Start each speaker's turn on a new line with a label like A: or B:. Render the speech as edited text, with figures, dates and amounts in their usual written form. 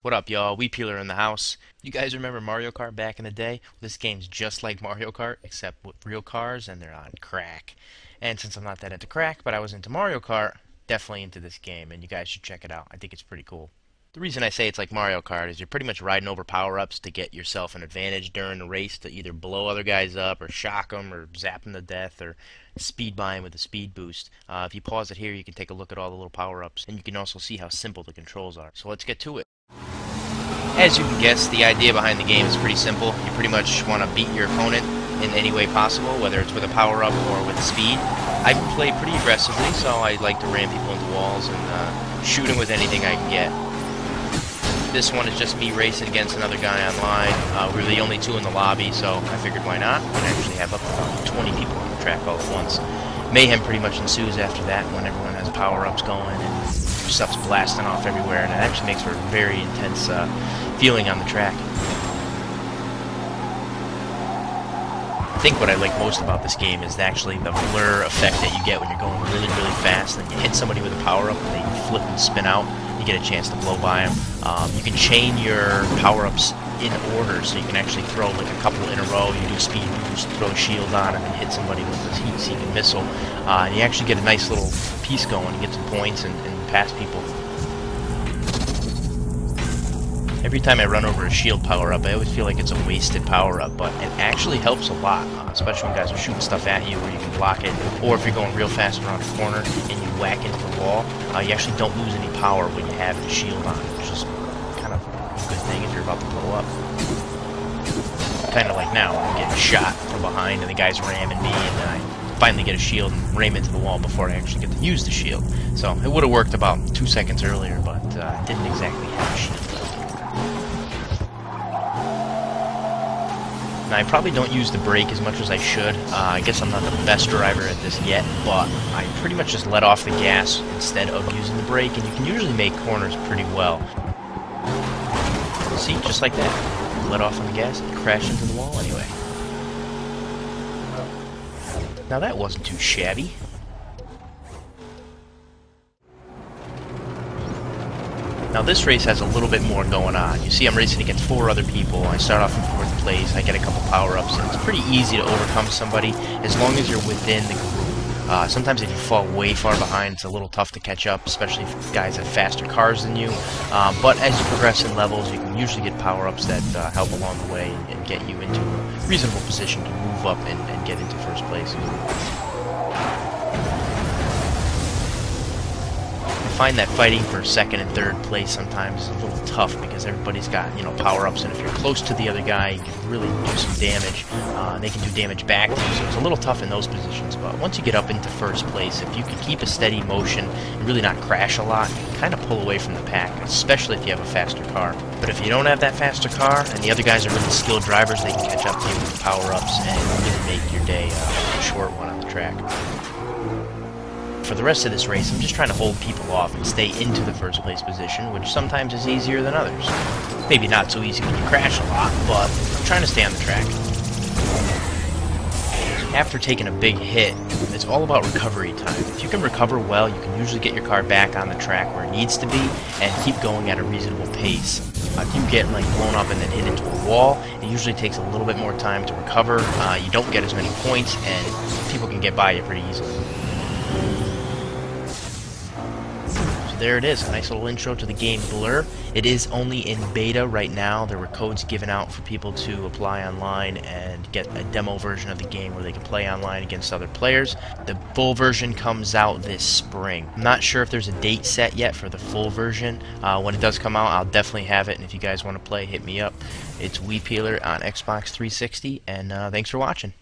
A: What up, y'all? Weed Peeler in the house. You guys remember Mario Kart back in the day? This game's just like Mario Kart, except with real cars, and they're on crack. And since I'm not that into crack, but I was into Mario Kart, definitely into this game, and you guys should check it out. I think it's pretty cool. The reason I say it's like Mario Kart is you're pretty much riding over power-ups to get yourself an advantage during the race to either blow other guys up or shock them or zap them to death or speed by them with a speed boost. If you pause it here, you can take a look at all the little power-ups, and you can also see how simple the controls are. So let's get to it. As you can guess, the idea behind the game is pretty simple. You pretty much want to beat your opponent in any way possible, whether it's with a power-up or with speed. I play pretty aggressively, so I like to ram people into walls and shoot them with anything I can get. This one is just me racing against another guy online. We're the only two in the lobby, so I figured why not? We can actually have up to 20 people on the track all at once. Mayhem pretty much ensues after that when everyone has power-ups going and stuff's blasting off everywhere, and it actually makes for a very intense feeling on the track. I think what I like most about this game is actually the blur effect that you get when you're going really, really fast and you hit somebody with a power-up and they flip and spin out. You get a chance to blow by them. You can chain your power-ups in order, so you can actually throw like a couple in a row. You do speed boost, throw a shield on, and then hit somebody with this heat-seeking missile. And you actually get a nice little piece going and get some points and pass people. Every time I run over a shield power-up, I always feel like it's a wasted power-up, but it actually helps a lot, especially when guys are shooting stuff at you where you can block it, or if you're going real fast around a corner and you whack into the wall, you actually don't lose any power when you have the shield on, which is kind of a good thing if you're about to blow up. Kind of like now, I'm getting shot from behind and the guy's ramming me, and then I finally get a shield and ram into the wall before I actually get to use the shield. So it would have worked about 2 seconds earlier, but I didn't exactly have a shield. Now, I probably don't use the brake as much as I should. I guess I'm not the best driver at this yet, but I pretty much just let off the gas instead of using the brake, and you can usually make corners pretty well. See, just like that. Let off on the gas and crash into the wall anyway. Now that wasn't too shabby. Now this race has a little bit more going on. You see I'm racing against 4 other people. I start off in 4th place, I get a couple power-ups, and it's pretty easy to overcome somebody as long as you're within the group. Sometimes if you fall way far behind, it's a little tough to catch up, especially if guys have faster cars than you. But as you progress in levels, you can usually get power-ups that help along the way and get you into a reasonable position to move up and get into 1st place. I find that fighting for 2nd and 3rd place sometimes is a little tough because everybody's got, power-ups, and if you're close to the other guy, you can really do some damage. They can do damage back to you, so it's a little tough in those positions. But once you get up into 1st place, if you can keep a steady motion and really not crash a lot, you can kind of pull away from the pack, especially if you have a faster car. But if you don't have that faster car and the other guys are really skilled drivers, they can catch up to you with power-ups and really make your day a short one on the track. For the rest of this race, I'm just trying to hold people off and stay into the 1st place position, which sometimes is easier than others. Maybe not so easy when you crash a lot, but I'm trying to stay on the track. After taking a big hit, it's all about recovery time. If you can recover well, you can usually get your car back on the track where it needs to be and keep going at a reasonable pace. If you get blown up and then hit into a wall, it usually takes a little bit more time to recover. You don't get as many points, and people can get by you pretty easily. There it is, a nice little intro to the game Blur. It is only in beta right now. There were codes given out for people to apply online and get a demo version of the game where they can play online against other players. The full version comes out this spring. I'm not sure if there's a date set yet for the full version. When it does come out, I'll definitely have it, and if you guys want to play, hit me up. It's Weed Peeler on Xbox 360, and thanks for watching.